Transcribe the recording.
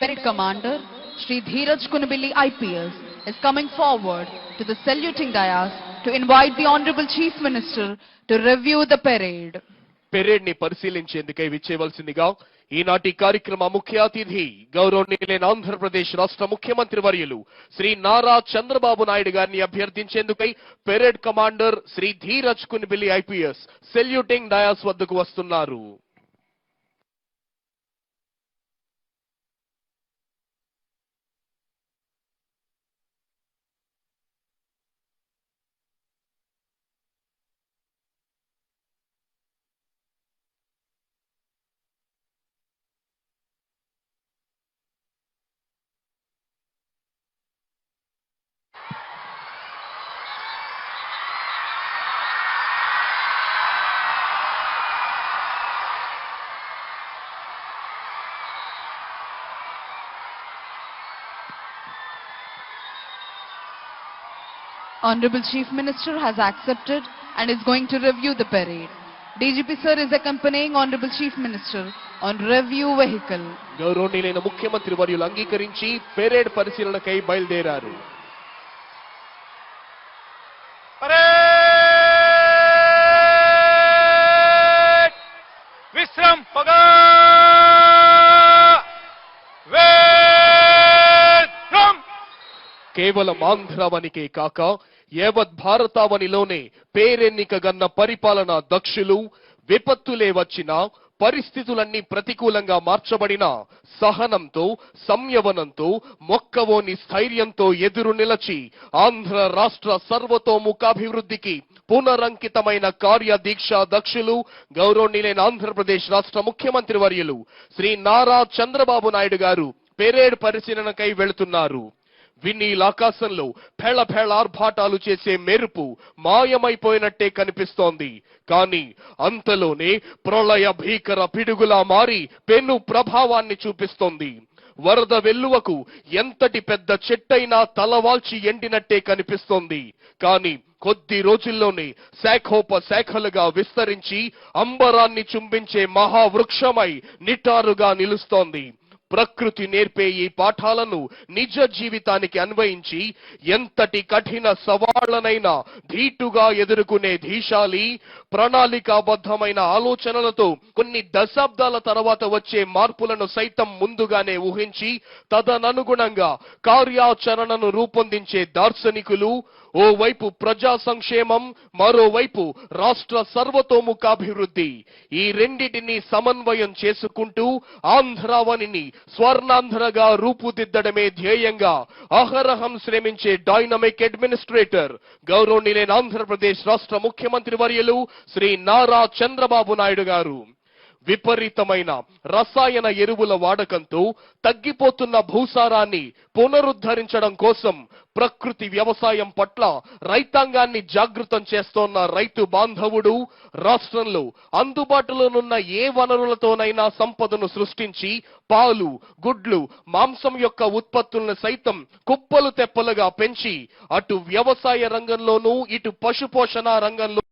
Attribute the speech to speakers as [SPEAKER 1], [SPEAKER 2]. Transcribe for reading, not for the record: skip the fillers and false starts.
[SPEAKER 1] Parade Commander Shri Dheeraj Kunubili IPS is coming forward to the saluting dais to invite the Honorable Chief Minister to review the parade.
[SPEAKER 2] Parade ని పరిశీలించేందుకై విచ్చేవలసిందిగా ఈనాటి కార్యక్రమ ముఖ్య అతిథి గౌరవనీయులైన ఆంధ్రప్రదేశ్ రాష్ట్ర ముఖ్యమంత్రి వర్యులు శ్రీ నారా చంద్రబాబు నాయుడు గారిని అభ్యర్థించేందుకై parade commander Shri Dheeraj Kunbili IPS saluting dais వద్దకు వస్తున్నారు.
[SPEAKER 1] Honorable Chief Minister has accepted and is going to review the parade. DGP sir is accompanying Honorable Chief Minister on review vehicle.
[SPEAKER 2] గౌరవనీయులైన ముఖ్యమంత్రి వర్యులు అంగీకరించి పెరేడ్ పరిశీలనకై బయలుదేరారు.
[SPEAKER 3] విశ్రమ్ పగా
[SPEAKER 2] కేవలం ఆంధ్రావనికే కాక యావత్ భారతావనిలోనే పేరెన్నికగన్న పరిపాలనా దక్షులు, విపత్తులే వచ్చినా పరిస్థితులన్నీ ప్రతికూలంగా మార్చబడిన సహనంతో, సంయమనంతో, మొక్కవోని స్థైర్యంతో ఎదురు నిలచి ఆంధ్ర రాష్ట్ర సర్వతోముఖాభివృద్ధికి పునరంకితమైన కార్యదీక్ష దక్షులు గౌరవనీయులైన ఆంధ్రప్రదేశ్ రాష్ట్ర ముఖ్యమంత్రి వర్యులు శ్రీ నారా చంద్రబాబు నాయుడు గారు పెరేడ్ పరిశీలనకై వెళుతున్నారు. వినీలాకాశంలో ఆర్భాటాలు చేసే మెరుపు మాయమైపోయినట్టే కనిపిస్తోంది. కానీ అంతలోనే ప్రళయ భీకర పిడుగులా మారి పెను ప్రభావాన్ని చూపిస్తోంది. వరద వెల్లువకు ఎంతటి పెద్ద చెట్టైనా తలవాల్చి ఎండినట్టే కనిపిస్తోంది. కానీ కొద్ది రోజుల్లోనే శాఖోపశాఖలుగా విస్తరించి అంబరాన్ని చుంబించే మహావృక్షమై నిటారుగా నిలుస్తోంది. ప్రకృతి నేర్పే ఈ పాఠాలను నిజ జీవితానికి అన్వయించి ఎంతటి కఠిన సవాళ్లనైనా ధీటుగా ఎదుర్కొనే ధీశాలి, ప్రణాళికాబద్ధమైన ఆలోచనలతో కొన్ని దశాబ్దాల తర్వాత వచ్చే మార్పులను సైతం ముందుగానే ఊహించి తదననుగుణంగా కార్యాచరణను రూపొందించే దార్శనికులు, ఓవైపు ప్రజా సంక్షేమం, మరోవైపు రాష్ట్ర సర్వతోముఖాభివృద్ధి, ఈ రెండిటిని సమన్వయం చేసుకుంటూ ఆంధ్రావనిని స్వర్ణాంధ్రగా రూపుదిద్దడమే ధ్యేయంగా అహరహం శ్రమించే డైనమిక్ అడ్మినిస్ట్రేటర్ గౌరవనీయులైన ఆంధ్రప్రదేశ్ రాష్ట్ర ముఖ్యమంత్రి వర్యులు శ్రీ నారా చంద్రబాబు నాయుడు గారు విపరీతమైన రసాయన ఎరువుల వాడకంతో తగ్గిపోతున్న భూసారాన్ని పునరుద్ధరించడం కోసం ప్రకృతి వ్యవసాయం పట్ల రైతాంగాన్ని జాగృతం చేస్తోన్న రైతు బాంధవుడు రాష్ట్రంలో అందుబాటులోనున్న ఏ వనరులతోనైనా సంపదను సృష్టించి పాలు, గుడ్లు, మాంసం యొక్క ఉత్పత్తులను సైతం కుప్పలు తెప్పలుగా పెంచి అటు వ్యవసాయ రంగంలోనూ ఇటు పశుపోషణ రంగంలో